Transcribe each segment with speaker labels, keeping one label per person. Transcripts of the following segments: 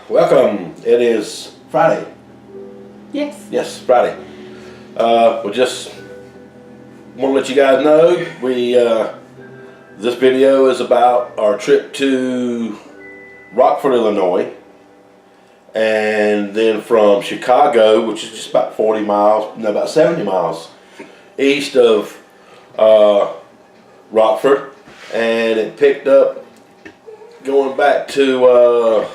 Speaker 1: Welcome. It is Friday.
Speaker 2: Yes.
Speaker 1: Yes, Friday. We just want to let you guys know this video is about our trip to Rockford, Illinois, and then from Chicago, which is just about 70 miles east of Rockford, and it picked up going back to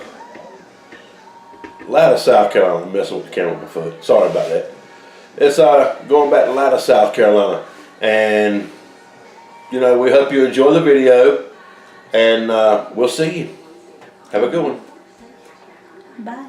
Speaker 1: Latta, South Carolina. I'm messing with the camera with my foot. Sorry about that. It's going back to Latta, South Carolina, and you know, we hope you enjoy the video, and we'll see you. Have a good one.
Speaker 2: Bye.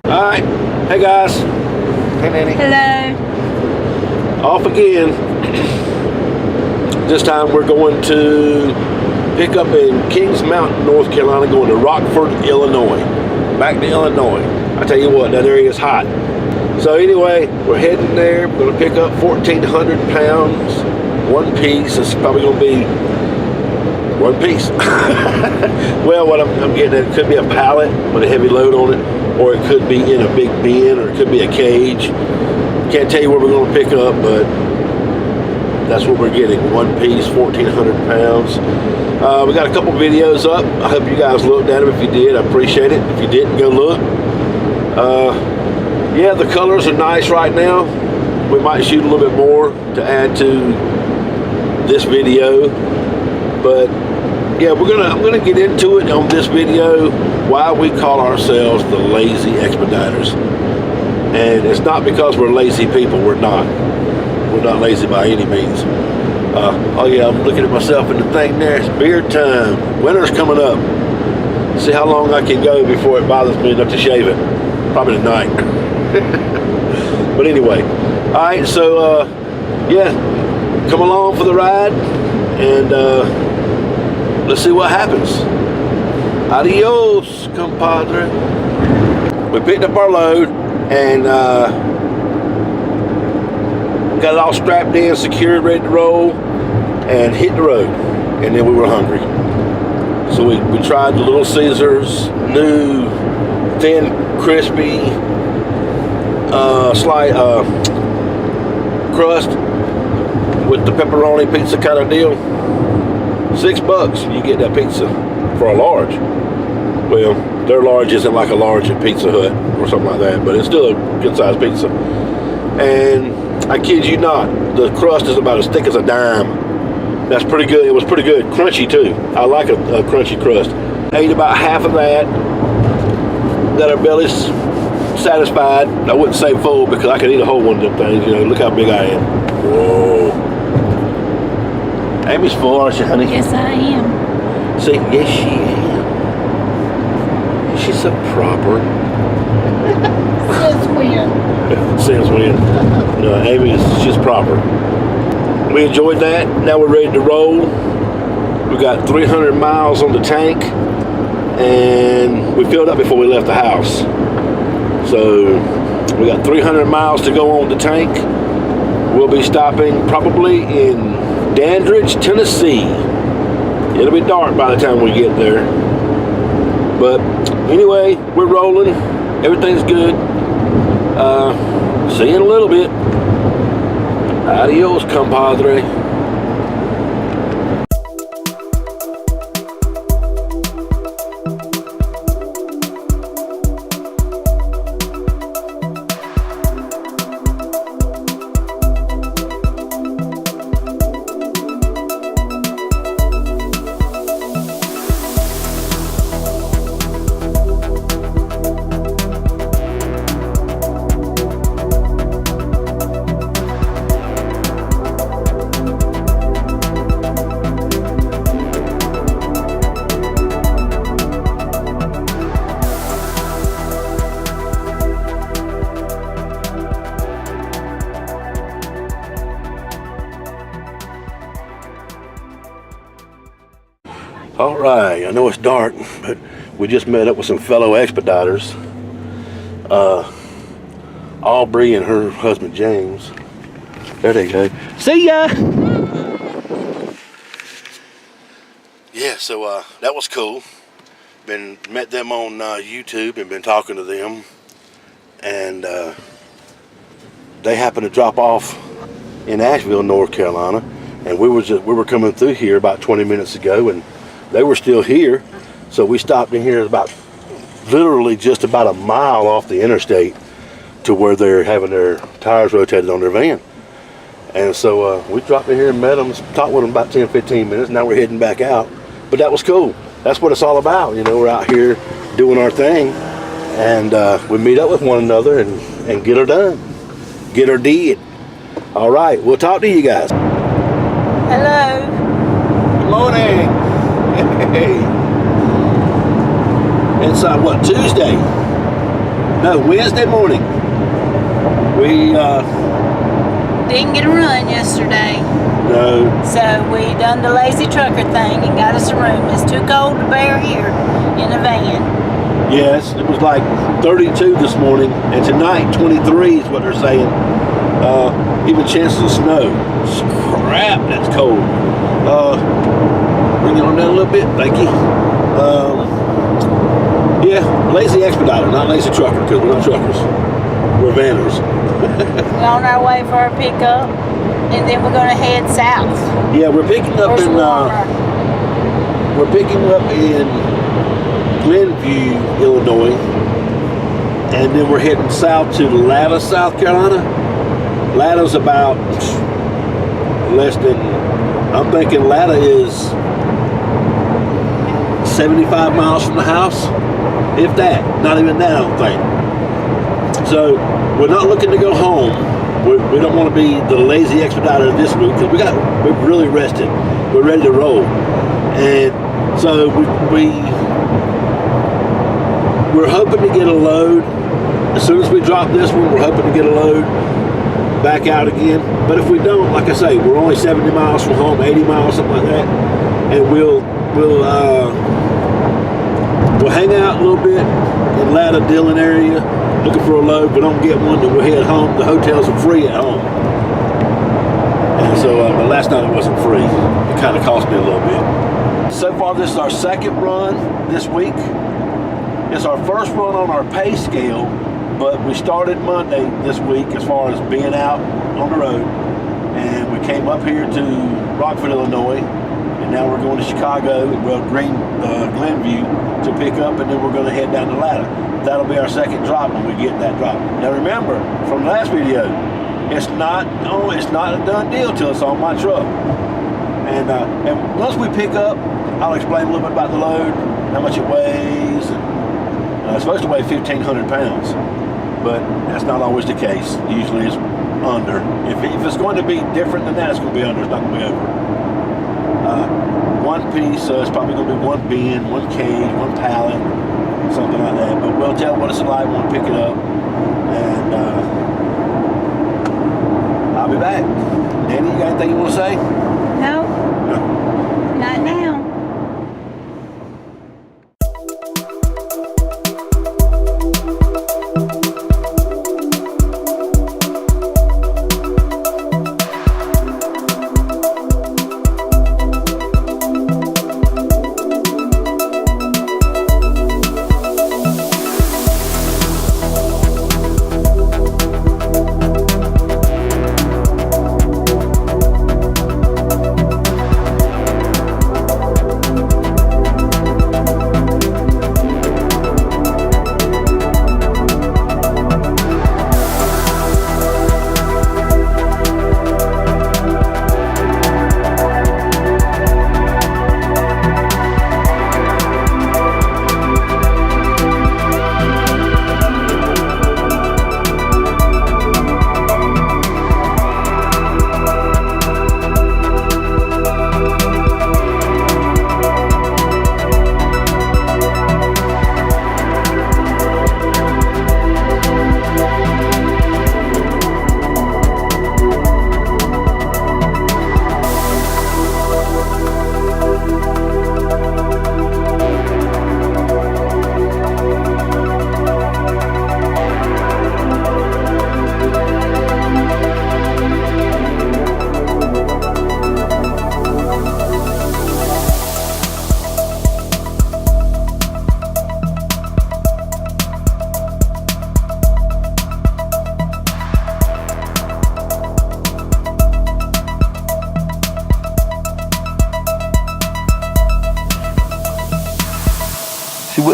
Speaker 1: Alright, hey guys. Hey Nanny.
Speaker 2: Hello.
Speaker 1: Off again. This time we're going to pick up in Kings Mountain, North Carolina, going to Rockford, Illinois. Back to Illinois. I tell you what, that area is hot. So anyway, we're heading there. We're going to pick up 1,400 pounds, one piece. It's probably going to be one piece. Well, what I'm getting at, it could be a pallet with a heavy load on it, or it could be in a big bin, or it could be a cage. Can't tell you where we're going to pick up, but that's what we're getting. One piece, 1,400 pounds. We got a couple videos up. I hope you guys looked at them. If you did, I appreciate it. If you didn't, go look. Yeah, the colors are nice right now. We might shoot a little bit more to add to this video, but yeah, I'm gonna get into it on this video, why we call ourselves the Lazy Expediters. And it's not because we're lazy people. We're not lazy by any means. Oh yeah, I'm looking at myself in the thing there. It's beard time. Winter's coming up. See how long I can go before it bothers me enough to shave it. Probably tonight. But anyway, all right, so yeah, come along for the ride, and let's see what happens. Adios, compadre. We picked up our load and got it all strapped in, secured, ready to roll, and hit the road. And then we were hungry. So we tried the Little Caesars, new, thin, crispy, slight crust with the pepperoni pizza kind of deal. $6, you get that pizza for a large. Well, their large isn't like a large at Pizza Hut or something like that, but it's still a good sized pizza. And I kid you not, the crust is about as thick as a dime. That's pretty good. It was pretty good. Crunchy too. I like a crunchy crust. Ate about half of that. Got our bellies satisfied. I wouldn't say full because I could eat a whole one of them things. You know, look how big I am. Whoa. Amy's full, aren't you, honey?
Speaker 2: Yes, I am.
Speaker 1: See, yes, she is. She's so proper.
Speaker 2: Since when?
Speaker 1: Since when? No, she's proper. We enjoyed that. Now we're ready to roll. We got 300 miles on the tank, and we filled up before we left the house. So we got 300 miles to go on the tank. We'll be stopping probably in Dandridge, Tennessee. It'll be dark by the time we get there. But anyway, we're rolling. Everything's good. See you in a little bit. Adios, compadre. right, I know it's dark, but we just met up with some fellow expediters. Aubrey and her husband James. There they go. See ya! Yeah, so that was cool. Met them on YouTube and been talking to them. And they happened to drop off in Asheville, North Carolina. And we were coming through here about 20 minutes ago, and they were still here. So we stopped in here about literally just about a mile off the interstate to where they're having their tires rotated on their van. And so we dropped in here and met them, talked with them about 10-15 minutes. Now we're heading back out. But that was cool. That's what it's all about. You know, we're out here doing our thing, and we meet up with one another and get her done. Get her did. All right, we'll talk to you guys.
Speaker 2: Hello.
Speaker 1: Good morning. Hey. It's what, Tuesday? No, Wednesday morning. We
Speaker 2: Didn't get a run yesterday.
Speaker 1: no.
Speaker 2: So we done the lazy trucker thing and got us a room. It's too cold to bear here in a van.
Speaker 1: Yes, it was like 32 this morning, and tonight 23 is what they're saying. Even chances of snow. Crap, that's cold. Bring it on down a little bit, thank you. Yeah, Lazy Expediter, not Lazy Trucker, because we're not truckers. We're vanners.
Speaker 2: We're on our way for our pickup, and then we're gonna head south.
Speaker 1: Yeah, we're picking up
Speaker 2: Where's
Speaker 1: in
Speaker 2: warmer?
Speaker 1: Glenview, Illinois, and then we're heading south to Latta, South Carolina. Latta's about less than, I'm thinking Latta is 75 miles from the house, if that, not even that, I don't think. So we're not looking to go home. We don't want to be the lazy expediter this week because we're really rested. We're ready to roll, and so we're hoping to get a load as soon as we drop this one. We're hoping to get a load back out again. But if we don't, like I say, we're only 70 miles from home, 80 miles, something like that, and we'll hang out a little bit in Latta, Dillon area, looking for a load. If we don't get one, then we'll head home. The hotels are free at home. And so, but last night it wasn't free. It kind of cost me a little bit. So far, this is our second run this week. It's our first run on our pay scale, but we started Monday this week as far as being out on the road. And we came up here to Rockford, Illinois, and now we're going to Chicago, Glenview, to pick up, and then we're going to head down to Latta. That'll be our second drop when we get that drop. Now remember, from the last video, it's not a done deal till it's on my truck. And once we pick up, I'll explain a little bit about the load, how much it weighs. And, it's supposed to weigh 1,500 pounds, but that's not always the case. Usually it's under. If it's going to be different than that, it's going to be under. It's not going to be over. One piece, so it's probably going to be one bin, one cage, one pallet, something like that. But we'll tell what it's like when we pick it up, and I'll be back. Danny, you got anything you want to say?
Speaker 2: No, not now.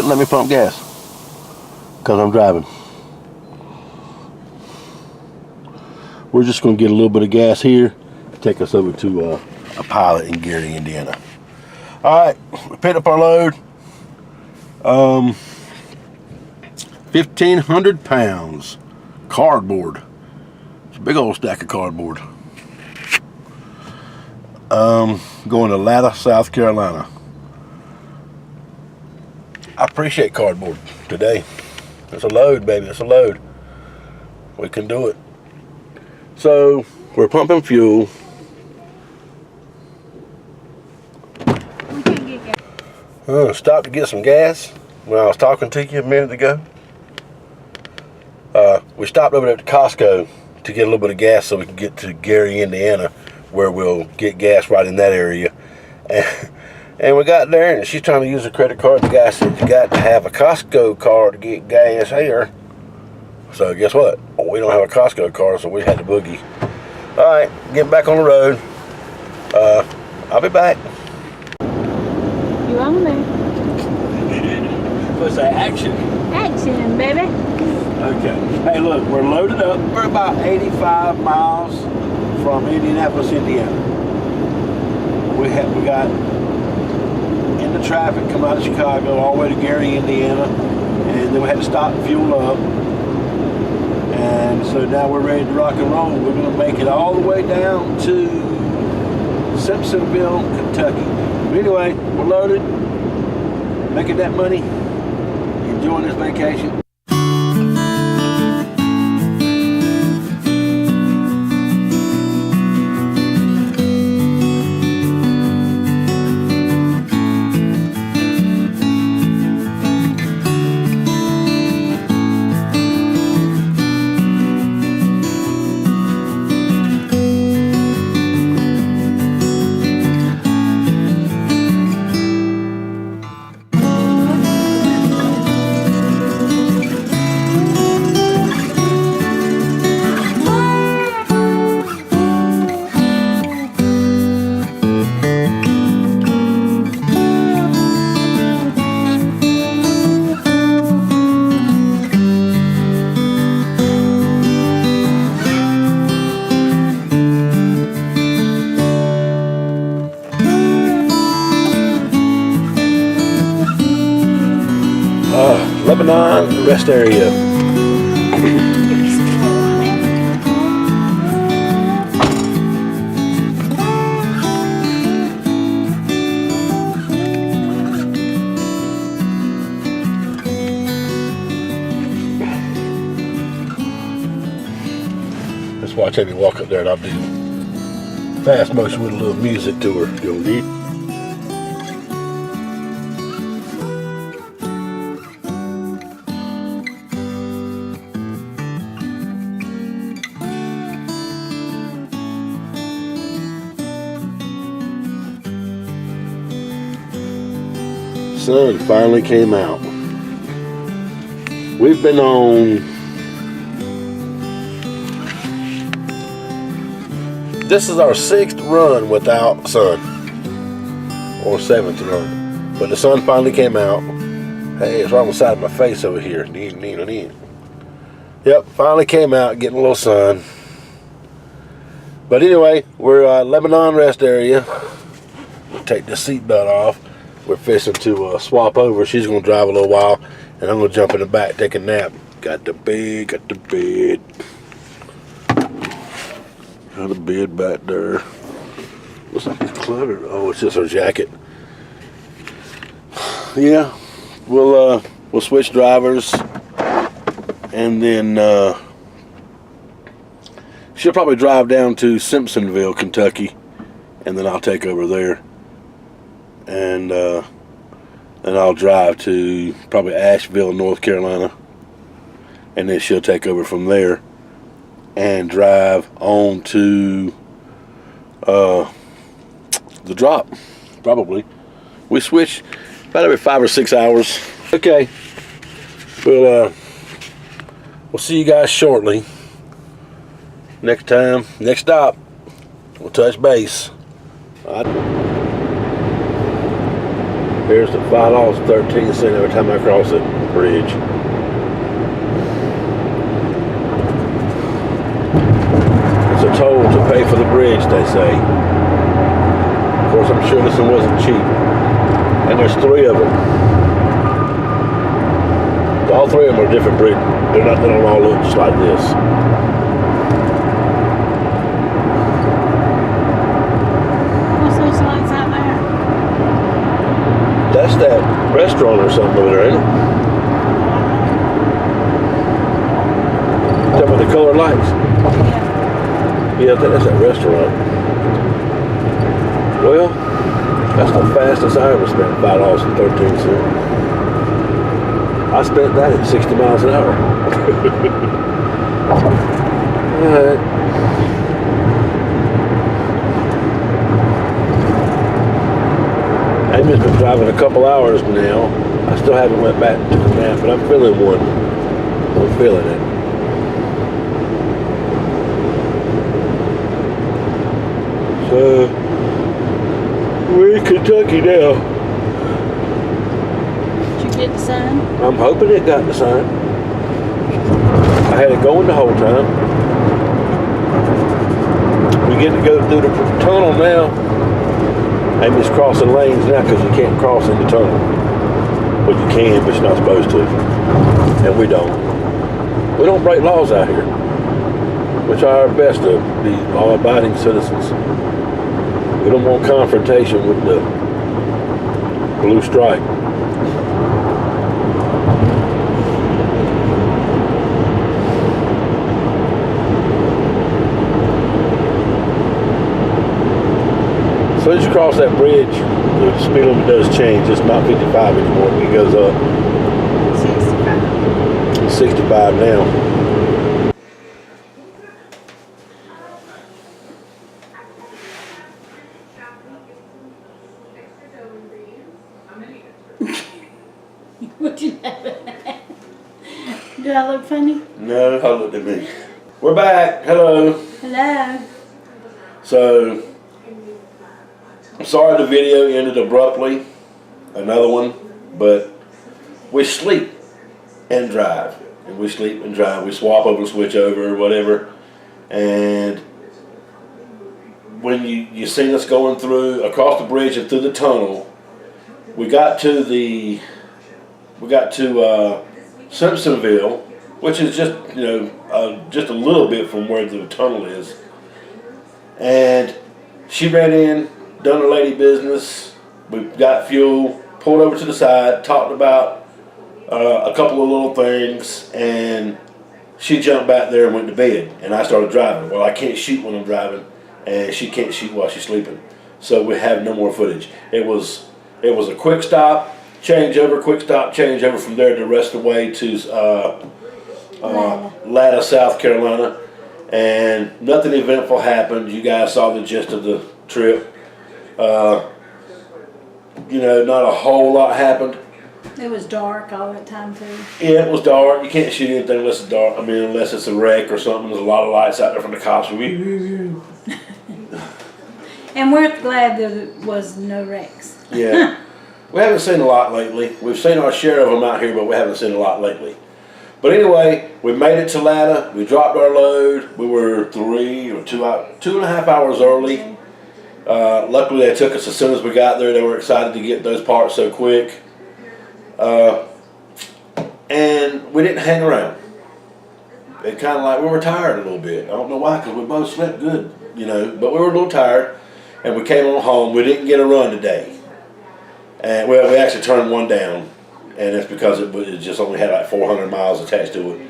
Speaker 1: wouldn't let me pump gas because I'm driving. We're just going to get a little bit of gas here, take us over to a pilot in Gary, Indiana. All right, we picked up our load. 1,500 pounds cardboard. It's a big old stack of cardboard. Going to Latta, South Carolina. I appreciate cardboard today. It's a load, baby. It's a load. We can do it. So we're pumping fuel. Stopped to get some gas when I was talking to you a minute ago. We stopped over at Costco to get a little bit of gas so we can get to Gary, Indiana, where we'll get gas right in that area. And we got there, and she's trying to use a credit card. The guy said, you got to have a Costco card to get gas here. So guess what? Well, we don't have a Costco card, so we had to boogie. All right, getting back on the road. I'll be back.
Speaker 3: You on there?
Speaker 1: What's that? Action.
Speaker 3: Action, baby.
Speaker 1: Okay. Hey, look, we're loaded up. We're about 85 miles from Indianapolis, Indiana. We got in the traffic, come out of Chicago all the way to Gary, Indiana, and then we had to stop and fuel up. And so now we're ready to rock and roll. We're going to make it all the way down to Simpsonville, Kentucky. But anyway, we're loaded, making that money, enjoying this vacation. Lebanon rest area. Let's watch Amy walk up there and I'll do fast motion with a little music to her. You'll need. Sun finally came out. We've been on this is our 6th run without sun, or 7th run, but the sun finally came out. Hey, it's right on the side of my face over here. Yep, finally came out, getting a little sun. But anyway, we're Lebanon rest area. We'll take the seatbelt off. We're fixing to swap over. She's going to drive a little while, and I'm going to jump in the back, take a nap. Got the bed. Got the bed back there. Looks like it's cluttered. Oh, it's just her jacket. Yeah, we'll switch drivers, and then she'll probably drive down to Simpsonville, Kentucky, and then I'll take over there. And I'll drive to probably Asheville, North Carolina, and then she'll take over from there and drive on to the drop. Probably we switch about every 5 or 6 hours. Okay, we'll see you guys shortly. Next time, next stop, we'll touch base. All right. Here's the $5.13 every time I cross the bridge. It's a toll to pay for the bridge, they say. Of course, I'm sure this one wasn't cheap. And there's 3 of them. All 3 of them are different bridges. They don't all look just like this.
Speaker 3: What's those lights out there?
Speaker 1: That's that restaurant or something over there, ain't it? Talking about the colored lights? Yeah, I think that's that restaurant. Well, that's the fastest I ever spent, $5.13. I spent that at 60 miles an hour. Alright. Amy's been driving a couple hours now. I still haven't went back to the map, but I'm feeling one. I'm feeling it. So, we're in Kentucky now.
Speaker 3: Did you get the sign?
Speaker 1: I'm hoping it got the sign. I had it going the whole time. We get to go through the tunnel now. Amy's crossing lanes now because you can't cross in the tunnel. Well, you can, but you're not supposed to. And we don't. We don't break laws out here. We try our best to be law-abiding citizens. We don't want confrontation with the blue stripe. As soon as you cross that bridge, the speed limit does change. It's not 55 anymore. It goes up.
Speaker 2: 65.
Speaker 1: It's 65 now.
Speaker 3: What you have? Do I look funny?
Speaker 1: No, I looked at me. We're back. Hello.
Speaker 3: Hello.
Speaker 1: So, I'm sorry the video ended abruptly. Another one. But we sleep and drive. And we sleep and drive. We swap over, switch over, whatever. And when you seen us going through, across the bridge and through the tunnel, we got to Simpsonville, which is just, just a little bit from where the tunnel is. And she ran in, done her lady business. We got fuel, pulled over to the side, talked about a couple of little things, and she jumped back there and went to bed. And I started driving. Well, I can't shoot when I'm driving, and she can't shoot while she's sleeping. So we have no more footage. It was a quick stop, change over, quick stop, change over from there the rest of the way to Latta, South Carolina. And nothing eventful happened. You guys saw the gist of the trip. Not a whole lot happened.
Speaker 3: It was dark all that time too.
Speaker 1: Yeah, it was dark. You can't shoot anything unless it's dark. Unless it's a wreck or something. There's a lot of lights out there from the cops.
Speaker 3: And we're glad that it was no wrecks.
Speaker 1: Yeah. We haven't seen a lot lately. We've seen our share of them out here, but we haven't seen a lot lately. But anyway, we made it to Latta. We dropped our load. We were 2.5 hours early. Luckily, they took us as soon as we got there. They were excited to get those parts so quick. And we didn't hang around. It kind of like we were tired a little bit. I don't know why, because we both slept good, but we were a little tired. And we came on home. We didn't get a run today. And we actually turned one down. And that's because it just only had like 400 miles attached to it.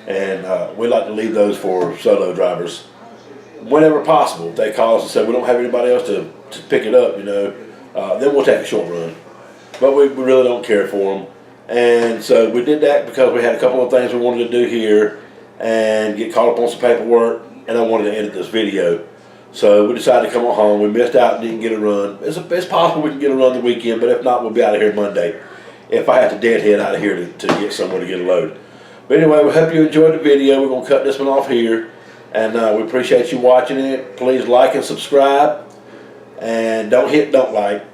Speaker 1: And we like to leave those for solo drivers whenever possible. If they call us and say we don't have anybody else to pick it up, then we'll take a short run. But we really don't care for them. And so we did that because we had a couple of things we wanted to do here and get caught up on some paperwork, and I wanted to edit this video. So we decided to come on home. We missed out and didn't get a run. It's possible we can get a run the weekend, but if not, we'll be out of here Monday. If I have to deadhead out of here to get somewhere to get a load. But anyway, we hope you enjoyed the video. We're going to cut this one off here. And we appreciate you watching it. Please like and subscribe. And don't like.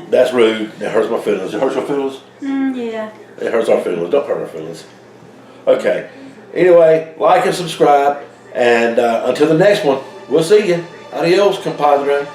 Speaker 1: That's rude. That hurts my feelings. It hurts your feelings?
Speaker 3: Yeah.
Speaker 1: It hurts our feelings. Don't hurt our feelings. Okay. Anyway, like and subscribe. And until the next one, we'll see you. Adios, compadre.